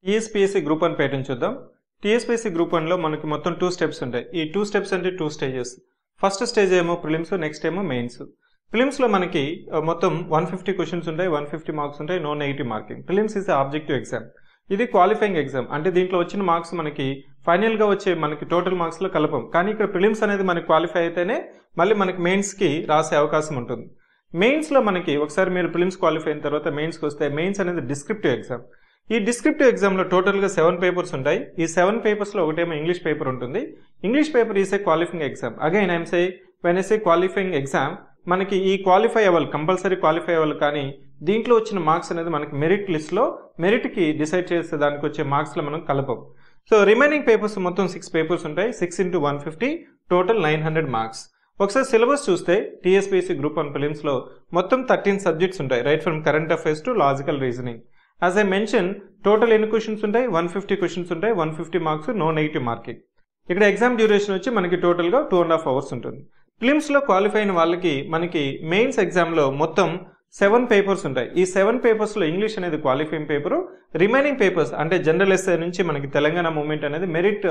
TSPSC group 1 pattern చూద్దాం. TSPSC group 1 లో మనకి మొత్తం 2 స్టెప్స్ ఉంటాయి. ఈ 2 స్టెప్స్ అంటే 2 స్టేజెస్. ఫస్ట్ స్టేజ్ ఏమో ప్రిలిమ్స్, నెక్స్ట్ ఏమో మెయిన్స్. ప్రిలిమ్స్ లో మనకి మొత్తం 150 క్వశ్చన్స్ ఉంటాయి, 150 మార్క్స్ ఉంటాయి, no negative marking. Prelims is objective exam. ఇది క్వాలిఫైయింగ్ ఎగ్జామ్, అంటే దీంట్లో వచ్చిన మార్క్స్ మనకి ఫైనల్ గా వచ్చే మనకి టోటల్ మార్క్స్ లో కలపం. కానీ ఇక్కడ ప్రిలిమ్స్ అనేది మనకి క్వాలిఫై అయితేనే మళ్ళీ మనకి మెయిన్స్ కి రాసే అవకాశం ఉంటుంది. మెయిన్స్ లో మనకి ఒకసారి మీరు ప్రిలిమ్స్ క్వాలిఫై అయిన తర్వాత మెయిన్స్ కి వస్తే మెయిన్స్ అనేది డిస్క్రిప్టివ్ ఎగ్జామ్. ఈ డిస్క్రిప్టివ్ ఎగ్జామ్ లో టోటల్ గా 7 పేపర్స్ ఉంటాయి. ఈ 7 పేపర్స్ లో ఒకటేమో ఇంగ్లీష్ పేపర్ ఉంటుంది. English paper is a qualifying exam. Again I'm say when I say qualifying exam, మనకి ఈ క్వాలిఫై అవ్వాలి, కంపల్సరీ క్వాలిఫై అవ్వాలి. కానీ దీంట్లో వచ్చిన మార్క్స్ అనేది మనకి మెరిట్ లిస్ట్ లో మెరిట్ కి డిసైడ్ చేసే దానికి వచ్చే మార్క్స్ లో మనం కలపం. సో రిమైనింగ్ పేపర్స్ మొత్తం 6 పేపర్స్ ఉంటాయి. 6 into 150 టోటల్ 900 మార్క్స్. ఒకసారి సిలబస్ చూస్తే టీఎస్పీఎస్సీ గ్రూప్ 1 ప్రిలిమ్స్ లో మొత్తం 13 సబ్జెక్ట్స్ ఉంటాయి, right from current affairs to logical reasoning. As I mention, total ఎన్ని క్వశ్చన్స్ ఉంటాయి? 150 క్వశ్చన్స్ ఉంటాయి, 150 మార్క్స్, నో నెగిటివ్ మార్కింగ్. ఇక్కడ ఎగ్జామ్ డ్యూరేషన్ వచ్చి మనకి టోటల్ గా 2.5 hours ఉంటుంది. ప్రిలిమ్స్ లో క్వాలిఫై అయిన వాళ్ళకి మనకి మెయిన్స్ ఎగ్జామ్ లో మొత్తం 7 పేపర్స్ ఉంటాయి. ఈ 7 పేపర్స్ లో ఇంగ్లీష్ అనేది క్వాలిఫైయింగ్ పేపరు. రిమైనింగ్ పేపర్స్ అంటే జనరల్ ఎస్ఏ నుంచి మనకి తెలంగాణ మూవ్మెంట్ అనేది మెరిట్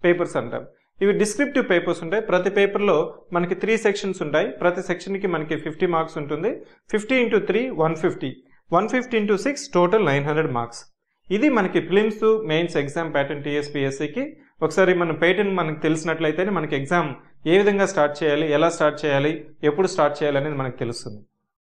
పేపర్స్ అంటాం. ఇవి డిస్క్రిప్టివ్ పేపర్స్ ఉంటాయి. ప్రతి పేపర్ లో మనకి 3 సెక్షన్స్ ఉంటాయి. ప్రతి సెక్షన్ కి మనకి 50 మార్క్స్ ఉంటుంది. 50 into 3 150, 150 into 6 టోటల్ 900 మార్క్స్. ఇది మనకి ప్రిలిమ్స్ మెయిన్స్ ఎగ్జామ్ ప్యాటర్న్ టీఎస్పీఎస్సీకి. ఒకసారి మన ప్యాటర్న్ మనకు తెలిసినట్లయితేనే మనకి ఎగ్జామ్ ఏ విధంగా స్టార్ట్ చేయాలి, ఎలా స్టార్ట్ చేయాలి, ఎప్పుడు స్టార్ట్ చేయాలి అనేది మనకు తెలుస్తుంది.